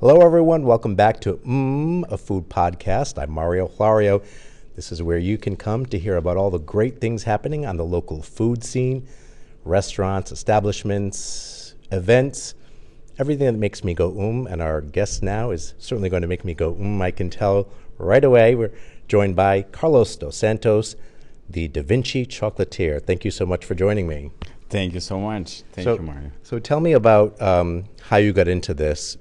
Hello, everyone. Welcome back to a Food Podcast. I'm Mario Florio. This is where you can come to hear about all the great things happening on the local food scene, restaurants, establishments, events, everything that makes me go And our guest now is certainly going to make me go I can tell right away. We're joined by Carlos Dos Santos, the DaVinci Chocolatier. Thank you so much for joining me. Thank you so much. Thank you, Mario. So tell me about how you got into this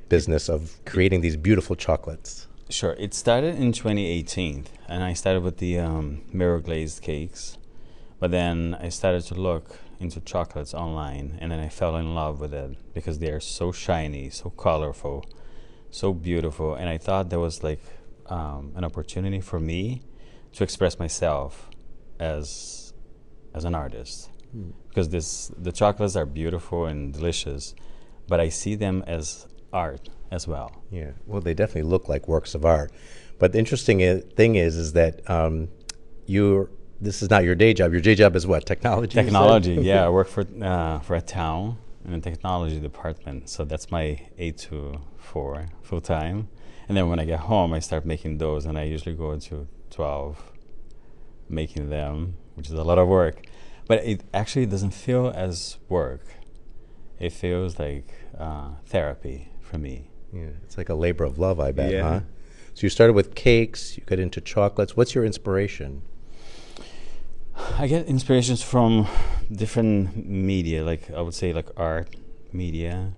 business of creating these beautiful chocolates. Sure. It started in 2018, and I started with the mirror glazed cakes. But then I started to look into chocolates online, and then I fell in love with it because they are so shiny, so colorful, so beautiful. And I thought there was like an opportunity for me to express myself as an artist, because the chocolates are beautiful and delicious, but I see them as art as well. Yeah, well, they definitely look like works of art. But the interesting thing is that this is not your day job. Your day job is what? Technology? Technology, yeah. I work for a town in the technology department, so that's my 8 to 4 full time. And then when I get home, I start making those, and I usually go into 12 making them, which is a lot of work. But it actually doesn't feel as work. It feels like therapy for me. Yeah, it's like a labor of love, I bet, Yeah. huh? So you started with cakes, you got into chocolates. What's your inspiration? I get inspirations from different media, like I would say like art, media,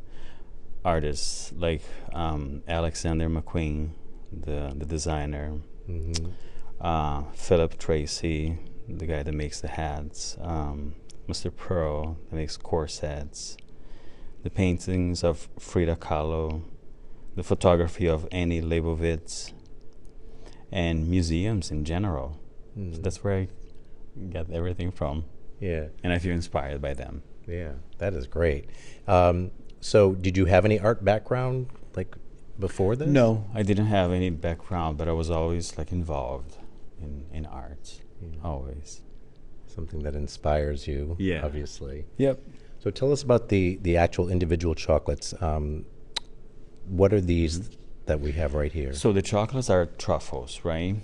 artists, like Alexander McQueen, the designer, Philip Tracy, the guy that makes the hats, Mr. Pearl that makes corsets, the paintings of Frida Kahlo, the photography of Annie Leibovitz, and museums in general. So that's where I get everything from. Yeah. And I feel inspired by them. Yeah, that is great. So did you have any art background like before this? No, I didn't have any background, but I was always like involved in art, always. Something that inspires you, Yeah. obviously. Yep. So tell us about the actual individual chocolates. What are these that we have right here? So the chocolates are truffles, right?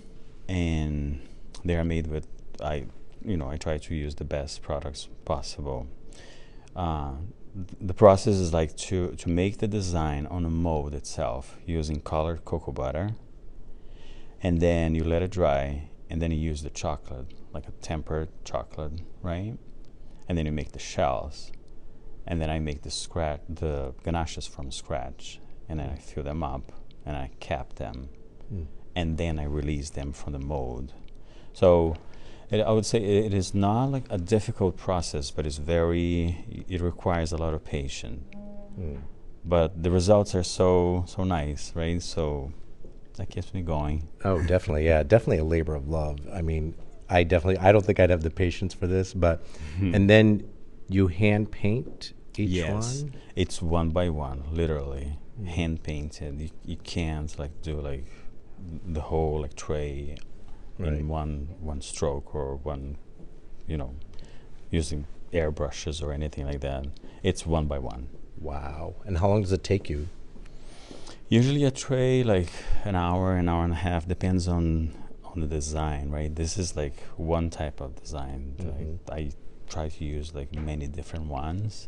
And they are made with, I try to use the best products possible. The process is like to make the design on a mold itself using colored cocoa butter, and then you let it dry, and then you use the chocolate, like a tempered chocolate, right? And then you make the shells, and then I make the ganaches from scratch, and then I fill them up, and I cap them, and then I release them from the mold. So I would say it is not like a difficult process, but it requires a lot of patience. But the results are so nice, right? So that keeps me going. Oh, definitely, yeah, definitely a labor of love. I mean, I don't think I'd have the patience for this, but and then you hand paint each one? It's one by one, literally hand painted. You can't like do like the whole like tray in one stroke or one, using airbrushes or anything like that. It's one by one. Wow. And how long does it take you? Usually a tray like an hour and a half, depends on the design, right? This is like one type of design. I try to use like many different ones,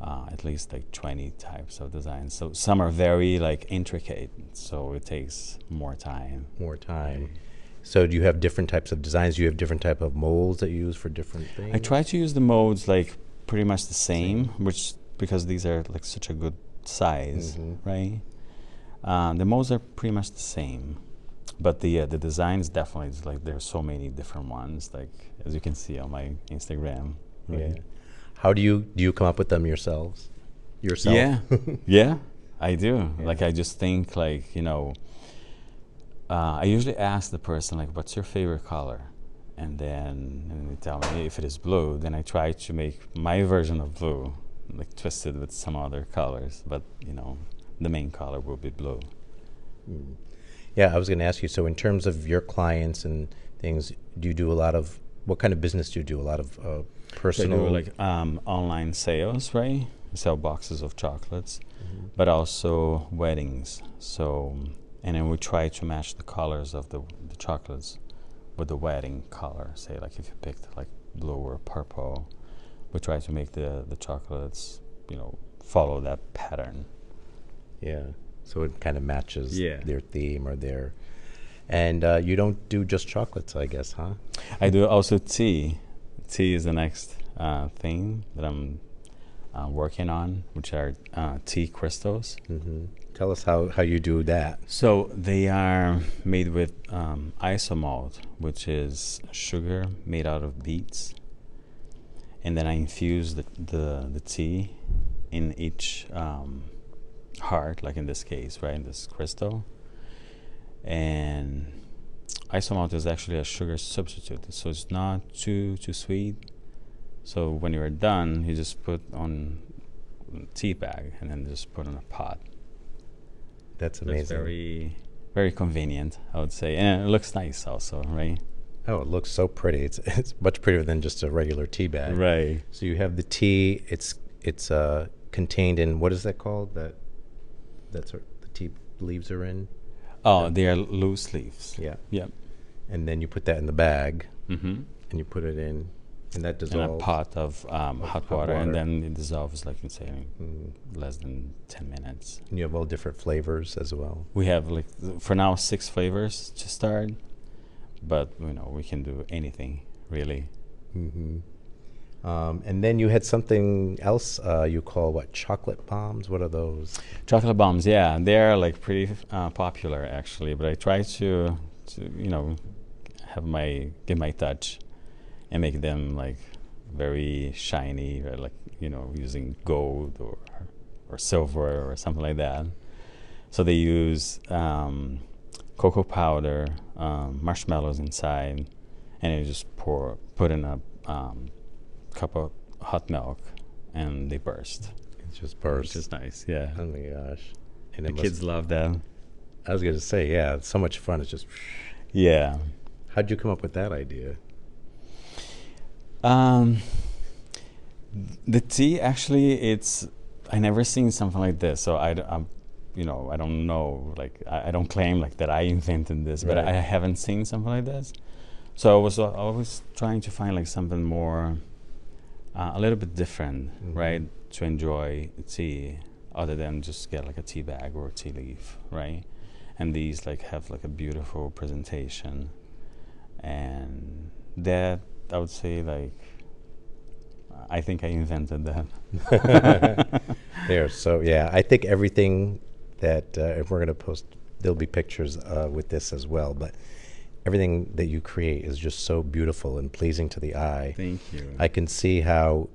at least like 20 types of designs. So some are very like intricate, so it takes more time. More time. So do you have different types of designs? Do you have different type of molds that you use for different things? I try to use the molds like pretty much the same, because these are like such a good size, right? The molds are pretty much the same, but the designs definitely is like there's so many different ones, like as you can see on my Instagram. Right? Yeah. How do you come up with them yourself? Yeah, yeah, I do. Yeah. Like I just think like I usually ask the person like, "What's your favorite color?" And they tell me if it is blue. Then I try to make my version of blue, like twisted with some other colors. But the main color will be blue. Yeah, I was going to ask you. So in terms of your clients and things, do you do a lot of what kind of business do you do? A lot of personal, like online sales, right? sell boxes of chocolates, but also weddings. So, and then we try to match the colors of the chocolates with the wedding color. Say, like if you picked like blue or purple, we try to make the chocolates, follow that pattern. Yeah. So it kind of matches Yeah. their theme or their. And you don't do just chocolates, I guess, huh? I do also tea. Tea is the next thing that I'm working on, which are tea crystals. Mm-hmm. Tell us how you do that. So they are made with isomalt, which is sugar made out of beets, and then I infuse the tea in each heart, like in this case, right, in this crystal. And isomalt is actually a sugar substitute, so it's not too sweet. So when you're done, you just put on a tea bag and then just put in a pot. That's So amazing. it's very, very convenient, I would say, and it looks nice also, right? Oh, it looks so pretty. It's much prettier than just a regular tea bag. Right. So you have the tea. It's contained in, what is that called? That's what the tea leaves are in. Oh, they are loose leaves. Yeah. Yep. And then you put that in the bag, Mm-hmm. and you put it in, and that In dissolves. a pot of hot hot water, water. and then it dissolves, like in say, Mm. less than 10 minutes. And you have all different flavors as well. We have like for now 6 flavors to start, but we can do anything really. Mm-hmm. And then you had something else you call what? Chocolate bombs? What are those? Chocolate bombs, yeah, they're like pretty popular actually. But I try to give my touch and make them like very shiny, or like using gold or silver or something like that. So they use cocoa powder, marshmallows inside, and you just put in a cup of hot milk, and they burst. It just bursts. Which is nice, yeah. Oh my gosh. And The kids love that. I was going to say, yeah, it's so much fun. It's just. Yeah. How'd you come up with that idea? The tea, actually, I never seen something like this, so I don't know, like I don't claim like that I invented this, but Right. I haven't seen something like this. So I was always trying to find like something more, a little bit different, Mhm. right, to enjoy tea, other than just get like a tea bag or a tea leaf, right? And these like have like a beautiful presentation, and that I would say like I think I invented that. There. So, yeah, I think everything that, if we're going to post, there'll be pictures with this as well, but everything that you create is just so beautiful and pleasing to the eye. Thank you. I can see how,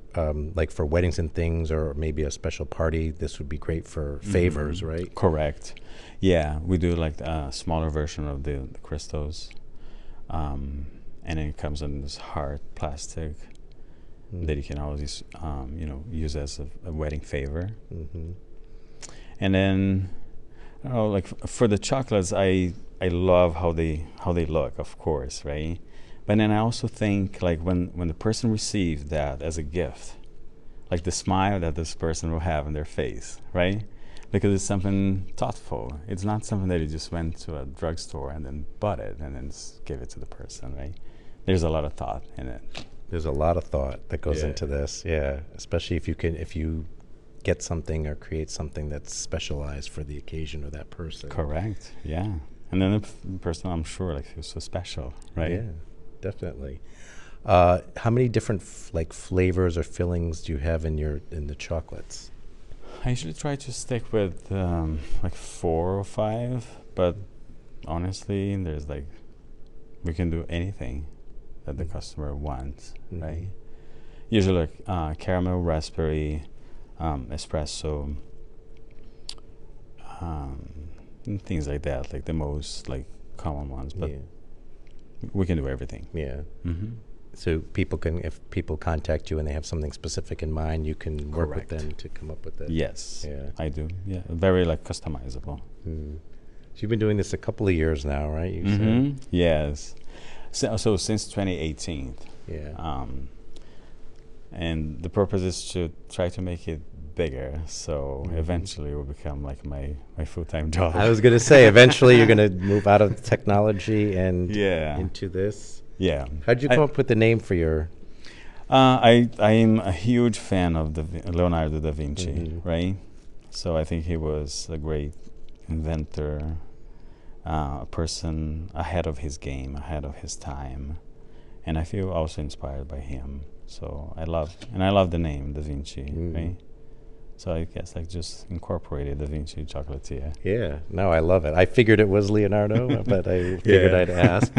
like for weddings and things, or maybe a special party, this would be great for favors, right? Correct. Yeah, we do like a smaller version of the crystals, and then it comes in this hard plastic that you can always use as a wedding favor. Mm-hmm. And then I don't know, like for the chocolates, I love how they look, of course, right? But then I also think like when the person receives that as a gift, like the smile that this person will have on their face, right? Because it's something thoughtful. It's not something that you just went to a drugstore and then bought it and then just gave it to the person, right? There's a lot of thought in it. There's a lot of thought that goes Yeah. into this, yeah. Especially if you get something or create something that's specialized for the occasion or that person. Correct. Yeah. And then the person, I'm sure, like feels so special, right? Yeah, definitely. How many different flavors or fillings do you have in the chocolates? I usually try to stick with like 4 or 5, but honestly, there's like we can do anything that the customer wants, Mhm. right? Usually like caramel, raspberry, espresso, and things like that, like the most like common ones. But Yeah. we can do everything. Yeah. Mm-hmm. So if people contact you and they have something specific in mind, you can work with Correct. them to come up with it. Yes, Yeah. I do. Yeah, very like customizable. Mm. So you've been doing this a couple of years now, right? You Mm-hmm. Yes. So since 2018. said. Yeah. And the purpose is to try to make it bigger, so eventually it will become like my full-time job. I was going to say, eventually you're going to move out of technology and Yeah. into this. Yeah. How'd you come up with the name for your... I am a huge fan of Leonardo da Vinci, right? So I think he was a great inventor, a person ahead of his game, ahead of his time, and I feel also inspired by him. So I love the name Da Vinci, right? So I guess I just incorporated DaVinci Chocolatier. Yeah, no, I love it. I figured it was Leonardo, but I figured I'd ask.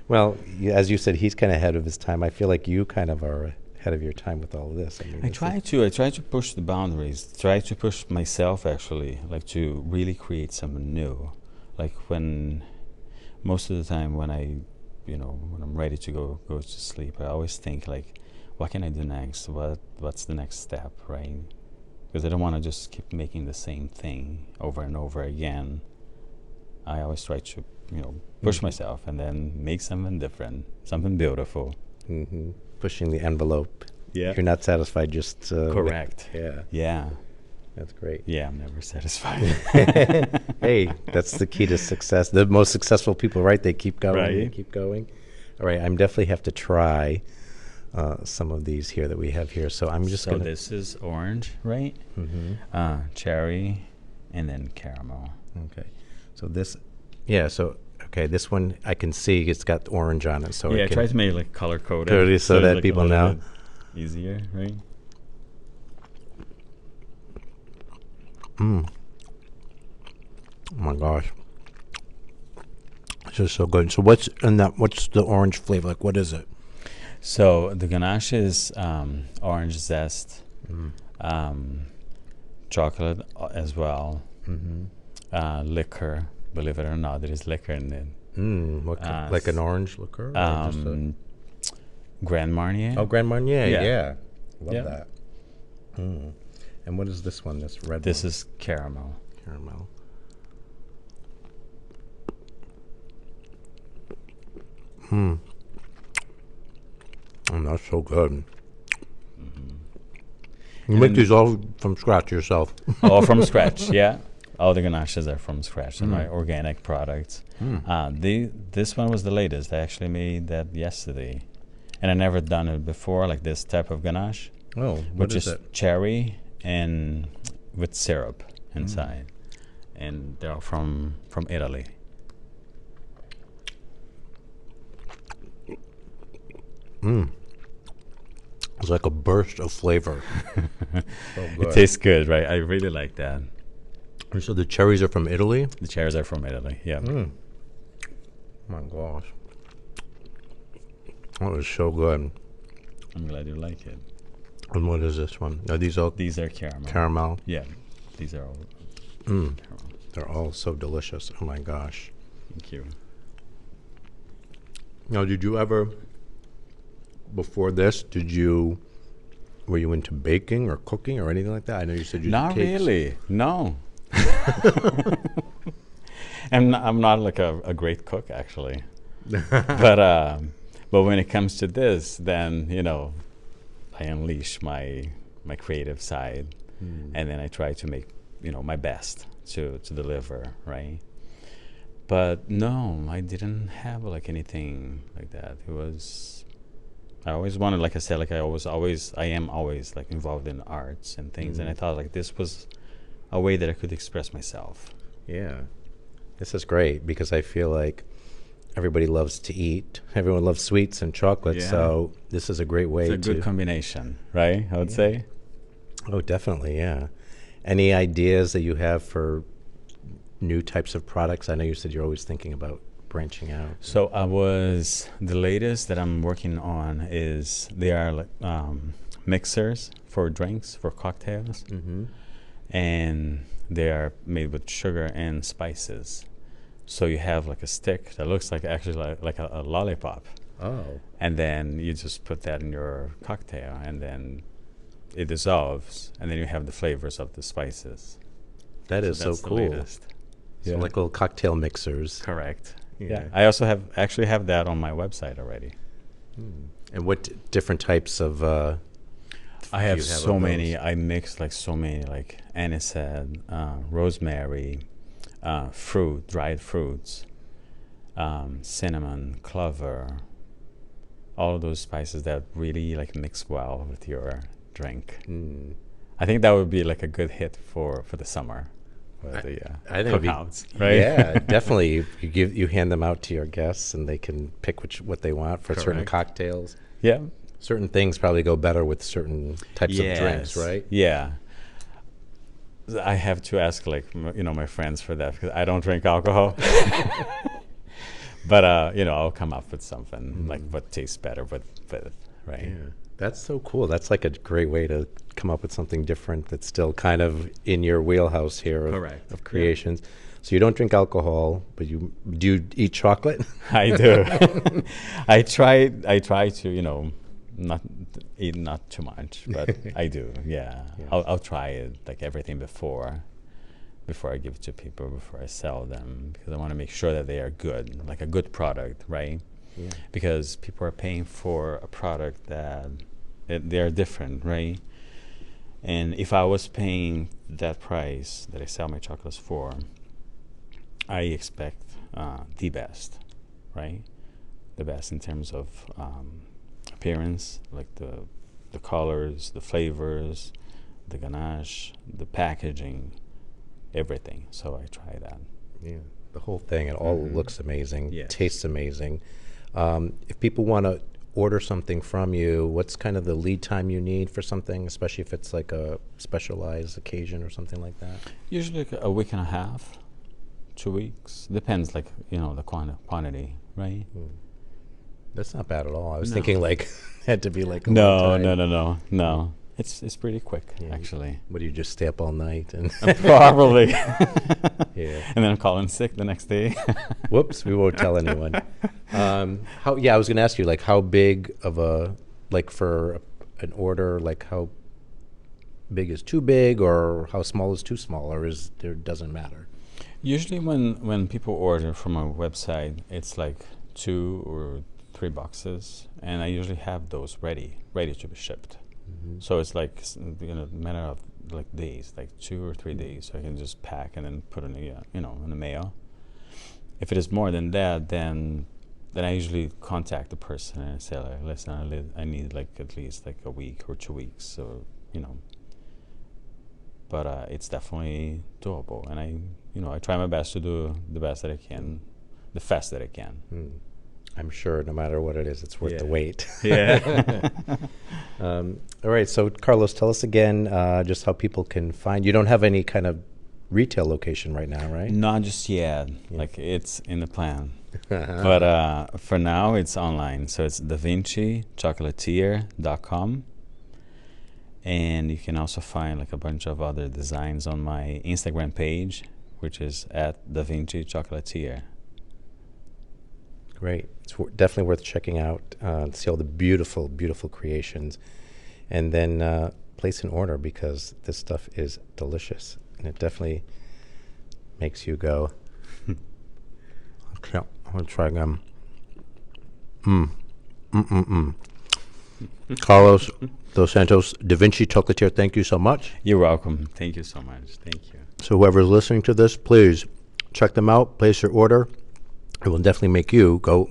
Well, as you said, he's kind of ahead of his time. I feel like you kind of are ahead of your time with all of this. I mean, I try to push the boundaries, try to push myself actually, like to really create something new. Like when, most of the time when when I'm ready to go to sleep, I always think like, what can I do next? What's the next step, right? Because I don't want to just keep making the same thing over and over again. I always try to, push myself and then make something different, something beautiful. Pushing the envelope. Yeah. You're not satisfied just... Correct. Yeah. Yeah. That's great. Yeah, I'm never satisfied. Hey, that's the key to success. The most successful people, right? They keep going. Right. They keep going. All right, I'm definitely have to try some of these here that we have here. So I'm just going to... this is orange, right? Cherry, and then caramel. Okay. So this... Yeah, so... Okay, this one I can see it's got orange on it. So Yeah, I it try to make it like color-coded. so that like people a little know. bit easier, right? Oh my gosh. This is so good. So what's in that? What's the orange flavor? Like, what is it? So the ganache is orange zest, chocolate as well, liquor. Believe it or not, there is liquor in it. Like an orange liqueur? Or just Grand Marnier. oh, Grand Marnier. Yeah. Yeah. Love Yeah. that. And what is this one? This red This one? is caramel. Caramel. Oh, that's so good. You make these all from scratch yourself. All from scratch, yeah. All the ganaches are from scratch, and my organic products. This one was the latest. I actually made that yesterday, and I never done it before, like this type of ganache. Oh, which is is it? cherry and with syrup inside, and they're all from Italy. It's like a burst of flavor. So It good. tastes good, right? I really like that. So the cherries are from Italy? The cherries are from Italy. Yeah. Oh my gosh. That was so good. I'm glad you like it. And what is this one? Are these all These are caramel. caramel? Yeah. These are all caramel. They're all so delicious. Oh my gosh. Thank you. Now, did you ever, before this, were you into baking or cooking or anything like that? I know you said you Not did cakes. really. No. I'm not like a great cook actually, but when it comes to this, then I unleash my creative side, and then I try to make my best to deliver, right? But no, I didn't have like anything like that. It was, I always wanted, like I said, like I am always like involved in arts and things, and I thought like this was a way that I could express myself. Yeah. This is great because I feel like everybody loves to eat. Everyone loves sweets and chocolate, Yeah. so this is a great way It's a good combination, right? I would say. Oh, definitely, yeah. Any ideas that you have for new types of products? I know you said you're always thinking about branching out. So the latest that I'm working on they are like mixers for drinks, for cocktails, and they are made with sugar and spices. So you have like a stick that looks like actually like a lollipop, Oh. and then you just put that in your cocktail, and then it dissolves, and then you have the flavors of the spices. That is so that's the cool. latest. So like little cocktail mixers. Correct. Yeah. Yeah. I also have that on my website already. And what different types of I have do you so of many. those? I mix like so many, like anisette, rosemary, fruit, dried fruits, cinnamon, clover, all of those spices that really like mix well with your drink. Mm. I think that would be like a good hit for the summer, for I, the I think it'd be, cookouts, right? yeah, definitely. You hand them out to your guests, and they can pick what they want for certain Correct. cocktails. Yeah. Certain things probably go better with certain types of drinks, right? Yeah. I have to ask like my friends for that because I don't drink alcohol. But I'll come up with something like what tastes better with right? Yeah, that's so cool. That's like a great way to come up with something different that's still kind of in your wheelhouse here Correct. of creations. So you don't drink alcohol, but do you eat chocolate? I do. I try to not eat not too much, but I do. Yeah, Yeah. I'll try it like everything before I give it to people, before I sell them, because I want to make sure that they are good, like a good product, right? Yeah. Because people are paying for a product that they are different, right? And if I was paying that price that I sell my chocolates for, I expect the best, right? The best in terms of appearance, like the colors, the flavors, the ganache, the packaging, everything. So I try that. Yeah, the whole thing. It all looks amazing, Yes. tastes amazing. If people want to order something from you, what's kind of the lead time you need for something, especially if it's like a specialized occasion or something like that? Usually like a week and a half, 2 weeks. Depends, like, the quantity, right? That's not bad at all. I was No. thinking like had to be like a No, long time. no. It's pretty quick, Yeah. actually. What do you just stay up all night and Probably. yeah. And then I'm calling sick the next day. Whoops, we won't tell anyone. I was going to ask you, like, how big of for an order, like, how big is too big, or how small is too small, or doesn't matter? Usually when people order from a website, it's like 2 or 3 boxes, and I usually have those ready to be shipped. So it's like a matter of like days, like 2 or 3 days. So I can just pack and then put in in the mail. If it is more than that, then I usually contact the person and say, like, listen, I need like at least like a week or 2 weeks. So but it's definitely doable, and I try my best to do the best that I can, the fast that I can. I'm sure no matter what it is, it's worth the Yeah. wait. Yeah. All right, so Carlos, tell us again just how people can find. You don't have any kind of retail location right now, right? Not just yet. Like, it's in the plan. But for now, it's online. So it's DaVinciChocolatier.com. And you can also find like a bunch of other designs on my Instagram page, which is at DaVinci Chocolatier. Great. It's definitely worth checking out, see all the beautiful, beautiful creations, and then place an order, because this stuff is delicious, and it definitely makes you go, okay, I'll try again. Carlos Dos Santos, DaVinci Chocolatier, thank you so much. You're welcome. Thank you so much. Thank you. So whoever's listening to this, please check them out, place your order. It will definitely make you go,